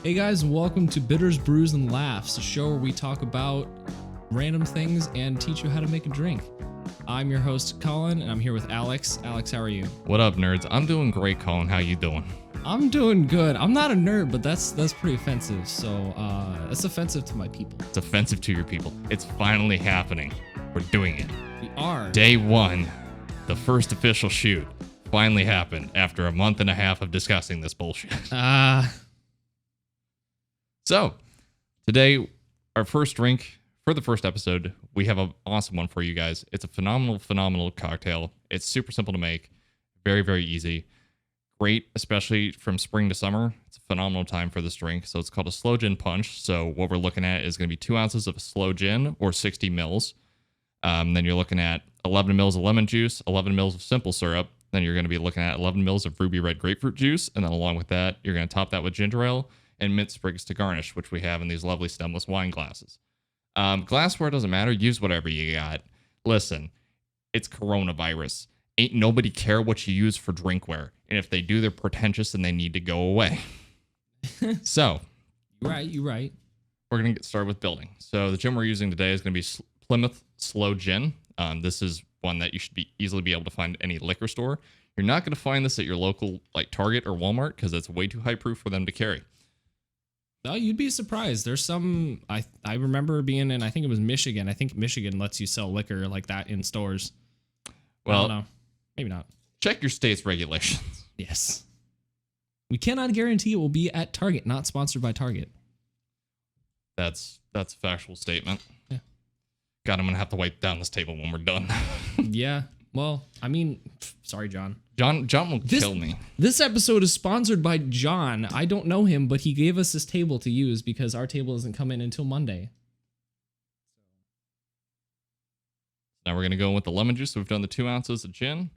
Hey guys, welcome to Bitters, Brews, and Laughs, a show where we talk about random things and teach you how to make a drink. I'm your host, Colin, and I'm here with Alex. Alex, how are you? What up, nerds? I'm doing great, Colin. How you doing? I'm doing good. I'm not a nerd, but that's pretty offensive, so that's offensive to my people. It's offensive to your people. It's finally happening. We're doing it. We are. Day one, the first official shoot, finally happened after a month and a half of discussing this bullshit. So, today, our first drink for the first episode, we have an awesome one for you guys. It's a phenomenal cocktail. It's super simple to make, very, very easy. Great, especially from spring to summer. It's a phenomenal time for this drink. So it's called a Sloe Gin Punch. So what we're looking at is going to be 2 ounces of sloe gin or 60 mils. Then you're looking at 11 mils of lemon juice, 11 mils of simple syrup. Then you're going to be looking at 11 mils of ruby red grapefruit juice. And then along with that, you're going to top that with ginger ale and mint sprigs to garnish, which we have in these lovely stemless wine glasses. Glassware doesn't matter. Use whatever you got. Listen, it's coronavirus. Ain't nobody care what you use for drinkware. And if they do, they're pretentious and they need to go away. So. You're right. We're going to get started with building. So the gin we're using today is going to be Plymouth Sloe Gin. This is one that you should easily be able to find at any liquor store. You're not going to find this at your local like Target or Walmart because it's way too high proof for them to carry. No, you'd be surprised. There's some, I remember being in, I think it was Michigan. I think Michigan lets you sell liquor like that in stores. Well, I don't know. Maybe not. Check your state's regulations. Yes. We cannot guarantee it will be at Target, not sponsored by Target. That's a factual statement. Yeah. God, I'm going to have to wipe down this table when we're done. Yeah. Well, I mean, sorry, John. John will kill me. This episode is sponsored by John. I don't know him, but he gave us this table to use because our table doesn't come in until Monday. Now we're going to go with the lemon juice. So we've done the 2 ounces of gin,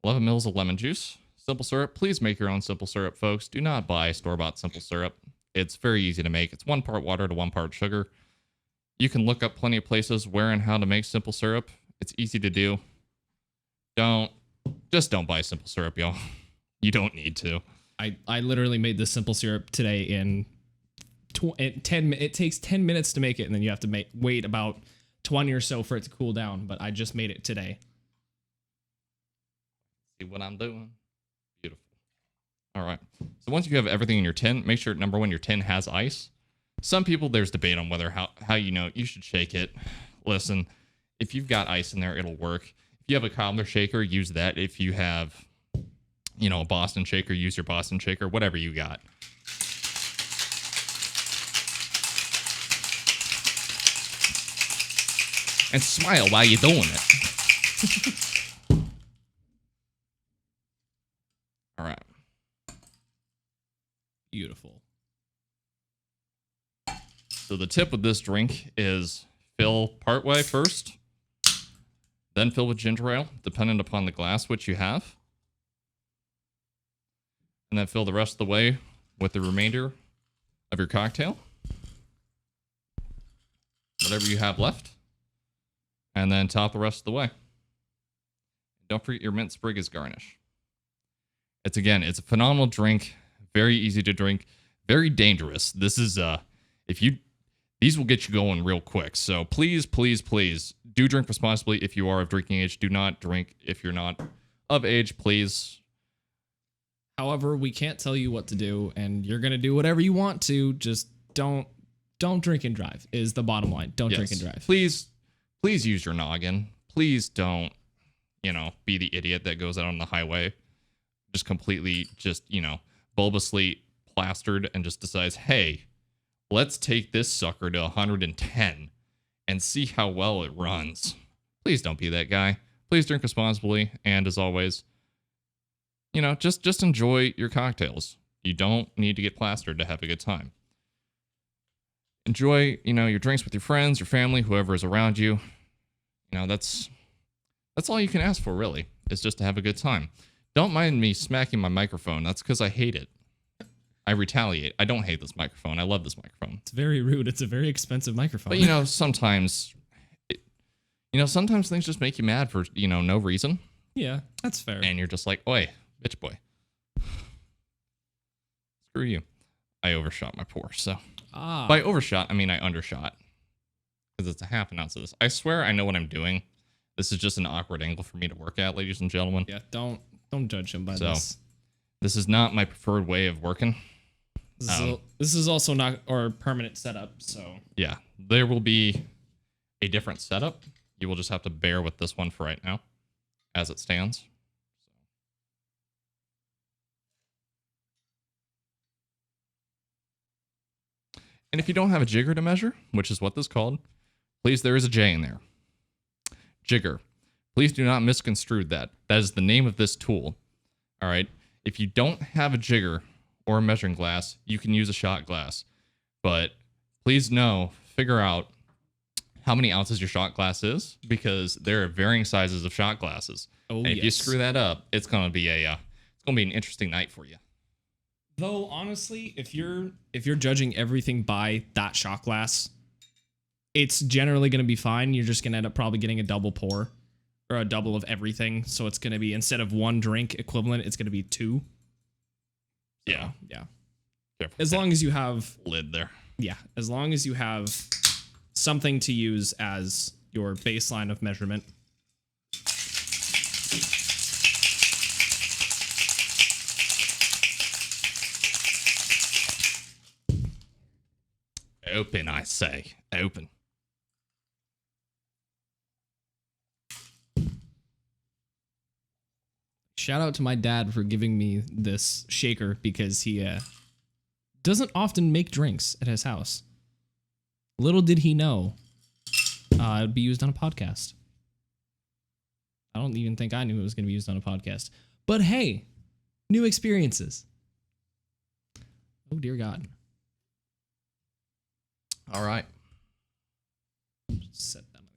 11 mils of lemon juice, simple syrup. Please make your own simple syrup, folks. Do not buy store-bought simple syrup. It's very easy to make. It's 1 part water to 1 part sugar. You can look up plenty of places where and how to make simple syrup. It's easy to do. Just don't buy simple syrup, y'all. You don't need to. I literally made this simple syrup today in 10 minutes. It takes 10 minutes to make it, and then you have to wait about 20 or so for it to cool down, but I just made it today. See what I'm doing? Beautiful. All right. So once you have everything in your tin, make sure, number one, your tin has ice. Some people, there's debate on whether how you should shake it. Listen, if you've got ice in there, it'll work. If you have a cobbler shaker, use that. If you have, a Boston shaker, use your Boston shaker, whatever you got. And smile while you're doing it. All right. Beautiful. So the tip with this drink is fill partway first, then fill with ginger ale, dependent upon the glass which you have. And then fill the rest of the way with the remainder of your cocktail. Whatever you have left. And then top the rest of the way. Don't forget your mint sprig as garnish. It's a phenomenal drink. Very easy to drink. Very dangerous. This is, these will get you going real quick. So please do drink responsibly if you are of drinking age. Do not drink if you're not of age, please. However, we can't tell you what to do, and you're going to do whatever you want to. Just don't drink and drive is the bottom line. Don't drink and drive. Please use your noggin. Please don't, be the idiot that goes out on the highway just completely bulbously plastered and just decides, hey, let's take this sucker to 110 and see how well it runs. Please don't be that guy. Please drink responsibly. And as always, just enjoy your cocktails. You don't need to get plastered to have a good time. Enjoy, your drinks with your friends, your family, whoever is around you. That's all you can ask for, really, is just to have a good time. Don't mind me smacking my microphone. That's because I hate it. I retaliate. I don't hate this microphone. I love this microphone. It's very rude. It's a very expensive microphone. But, sometimes, sometimes things just make you mad for, no reason. Yeah, that's fair. And you're just like, oi, bitch boy. Screw you. I overshot my pour. So Ah. by overshot, I mean I undershot. Because it's a half an ounce of this. I swear I know what I'm doing. This is just an awkward angle for me to work at, ladies and gentlemen. Yeah, don't judge him by So, this. This is not my preferred way of working. This is also not our permanent setup, so. Yeah, there will be a different setup. You will just have to bear with this one for right now, as it stands. And if you don't have a jigger to measure, which is what this is called, please, there is a J in there. Jigger. Please do not misconstrue that. That is the name of this tool. All right. If you don't have a jigger or a measuring glass, you can use a shot glass. But please figure out how many ounces your shot glass is, because there are varying sizes of shot glasses. Oh, and if you screw that up, it's gonna be an interesting night for you. Though honestly, if you're judging everything by that shot glass, it's generally going to be fine. You're just going to end up probably getting a double pour or a double of everything. So it's going to be, instead of one drink equivalent, it's going to be two. So, yeah. Yeah. Careful. As long as you have lid there. Yeah. As long as you have something to use as your baseline of measurement. Open, I say. Open. Shout out to my dad for giving me this shaker, because he doesn't often make drinks at his house. Little did he know it'd be used on a podcast. I don't even think I knew it was going to be used on a podcast. But hey, new experiences. Oh, dear God. All right. Just set them on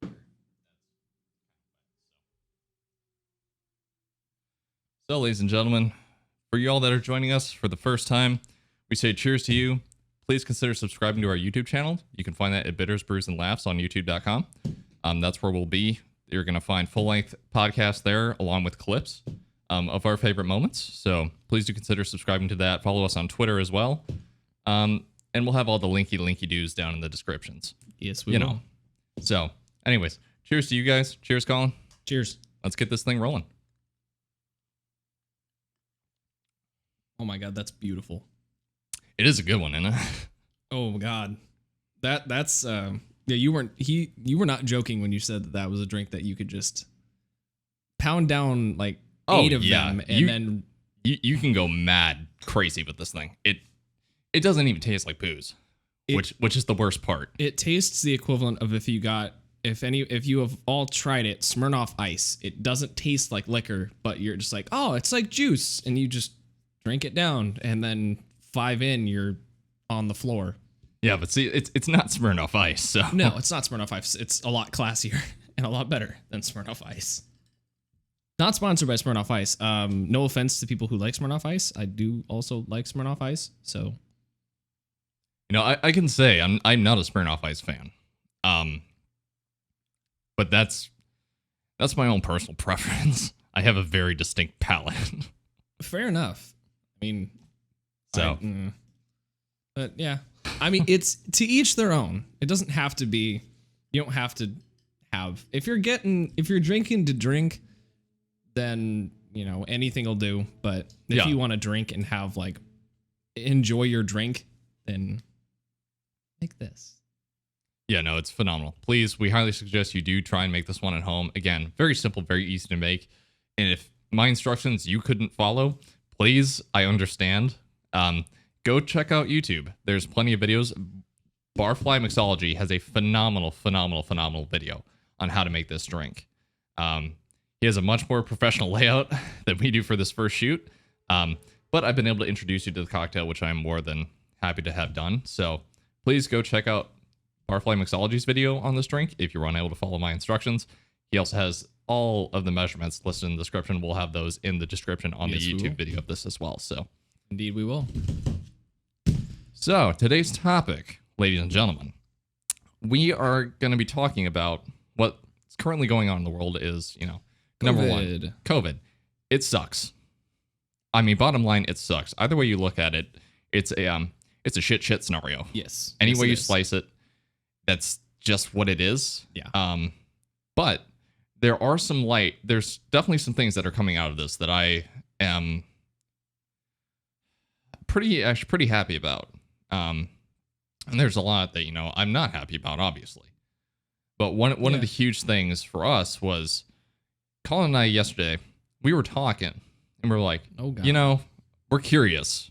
the ground. So, ladies and gentlemen, for y'all that are joining us for the first time, we say cheers to you. Please consider subscribing to our YouTube channel. You can find that at Bitters, Brews, and Laughs on YouTube.com. That's where we'll be. You're going to find full-length podcasts there, along with clips of our favorite moments. So please do consider subscribing to that. Follow us on Twitter as well. And we'll have all the linky doos down in the descriptions. Yes, we will. So, anyways, cheers to you guys. Cheers, Colin. Cheers. Let's get this thing rolling. Oh my God, that's beautiful. It is a good one, isn't it? Oh my God, that's yeah. You were not joking when you said that was a drink that you could just pound down like 8 of them, and then you can go mad crazy with this thing. It doesn't even taste like booze, which is the worst part. It tastes the equivalent of if you have all tried it, Smirnoff Ice. It doesn't taste like liquor, but you're just like, oh, it's like juice, and you just drink it down, and then 5 in, you're on the floor. Yeah, but see, it's not Smirnoff Ice, so no, it's not Smirnoff Ice. It's a lot classier and a lot better than Smirnoff Ice. Not sponsored by Smirnoff Ice. No offense to people who like Smirnoff Ice. I do also like Smirnoff Ice, so. I can say I'm not a Smirnoff Ice fan. But that's my own personal preference. I have a very distinct palate. Fair enough. I mean, so. But yeah, I mean, it's to each their own. It doesn't have to be. You don't have to have. If you're drinking to drink, then anything will do. But if you want to drink and have enjoy your drink, then make this. Yeah, no, it's phenomenal. Please, we highly suggest you do try and make this one at home. Again, very simple, very easy to make. And if my instructions you couldn't follow, please, I understand. Go check out YouTube. There's plenty of videos. Barfly Mixology has a phenomenal video on how to make this drink. He has a much more professional layout than we do for this first shoot. But I've been able to introduce you to the cocktail, which I'm more than happy to have done. So please go check out Barfly Mixology's video on this drink if you're unable to follow my instructions. He also has all of the measurements listed in the description. We'll have those in the description on the YouTube video of this as well. So, indeed, we will. So today's topic, ladies and gentlemen, we are going to be talking about what's currently going on in the world is, number one, COVID. It sucks. I mean, bottom line, it sucks. Either way you look at it, it's a shit scenario. Yes. Any Yes, way it you is. slice it, that's just what it is. Yeah. But there's definitely some things that are coming out of this that I am pretty happy about. And there's a lot that, I'm not happy about, obviously. But one of the huge things for us was Colin and I yesterday, we were talking and we're like, Oh, God. we're curious.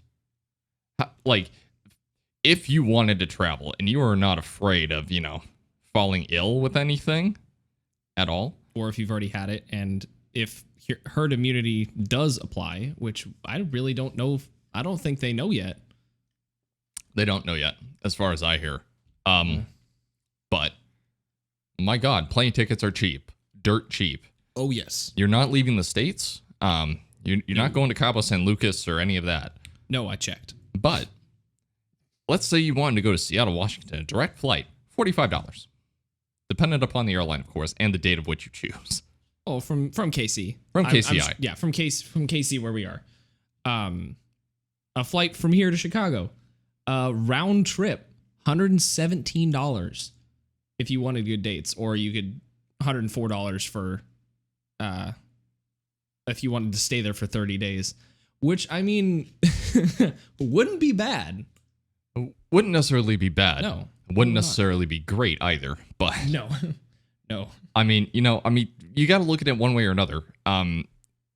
Like, if you wanted to travel and you are not afraid of, falling ill with anything at all. Or if you've already had it, and if herd immunity does apply, which I really don't know. I don't think they know yet. They don't know yet, as far as I hear. But my God, plane tickets are cheap, dirt cheap. Oh, yes. You're not leaving the States. You're not going to Cabo San Lucas or any of that. No, I checked. But let's say you wanted to go to Seattle, Washington, a direct flight, $45. Dependent upon the airline, of course, and the date of which you choose. Oh, from KC. From KCI. Yeah, from KC where we are. A flight from here to Chicago. Round trip, $117 if you wanted good dates, or you could $104 for if you wanted to stay there for 30 days, which I mean wouldn't be bad. Wouldn't necessarily be bad. No. Wouldn't necessarily be great either, but No. No. I mean, you got to look at it one way or another.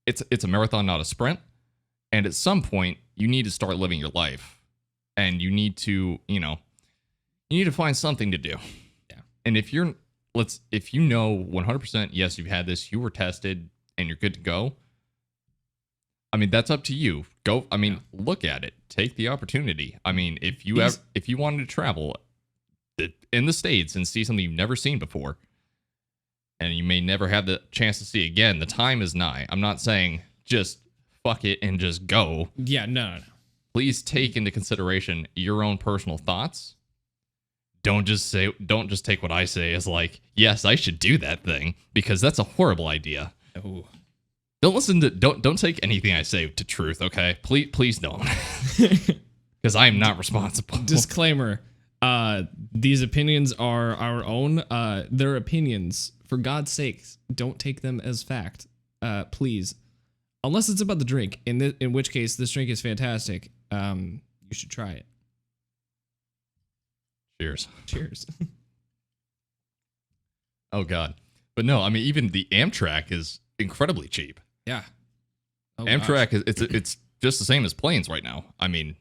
It's a marathon, not a sprint. And at some point, you need to start living your life, and you need to find something to do. Yeah. And if you know 100%, yes, you've had this, you were tested, and you're good to go. I mean, that's up to you. Go. I mean, Look at it. Take the opportunity. I mean, if you wanted to travel in the States and see something you've never seen before, and you may never have the chance to see again, the time is nigh. I'm not saying just fuck it and just go. Yeah, no. Please take into consideration your own personal thoughts. Don't just take what I say as like, yes, I should do that thing, because that's a horrible idea. Oh. Don't take anything I say to truth, okay? Please don't. Because I am not responsible. Disclaimer. These opinions are our own. They're opinions. For God's sakes, don't take them as fact. Please. Unless it's about the drink, in which case this drink is fantastic. You should try it. Cheers. Cheers. Oh God. But no, I mean, even the Amtrak is incredibly cheap. Yeah. Oh, Amtrak it's just the same as planes right now. I mean,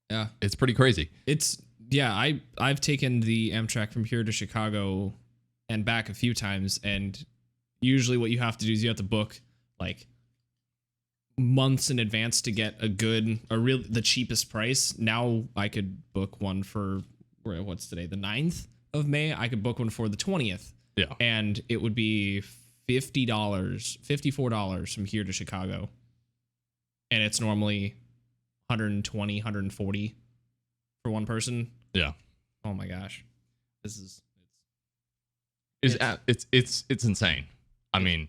yeah, it's pretty crazy. I've taken the Amtrak from here to Chicago and back a few times, and usually what you have to do is you have to book like months in advance to get the cheapest price. Now I could book one for what's today, the 9th of May. I could book one for the 20th. Yeah. And it would be $54 from here to Chicago. And it's normally 120, 140 for one person. Yeah. Oh my gosh. It's insane. I mean,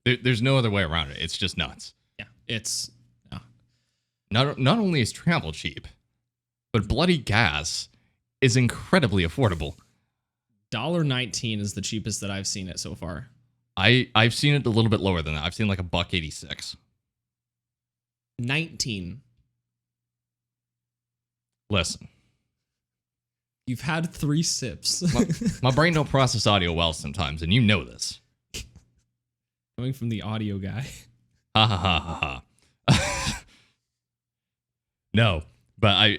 there's no other way around it. It's just nuts. Yeah. It's not only is travel cheap, but bloody gas is incredibly affordable. $1.19 is the cheapest that I've seen it so far. I've seen it a little bit lower than that. I've seen like $1.86. 19. Listen. You've had 3 sips. My brain don't process audio well sometimes, and you know this. Coming from the audio guy. Ha ha ha ha ha. No, but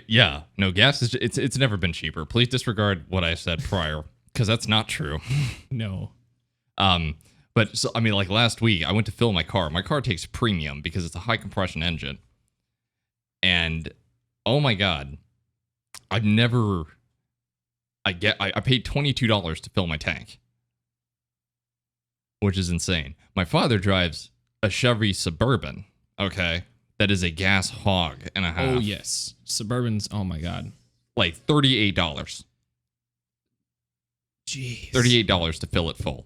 gas is it's never been cheaper. Please disregard what I said prior, because that's not true. No. But so I mean, like last week, I went to fill my car. My car takes premium because it's a high compression engine, and oh my God, I paid $22 to fill my tank, which is insane. My father drives a Chevy Suburban, okay, that is a gas hog and a half. Oh yes, Suburbans. Oh my God, like $38. Jeez, $38 to fill it full.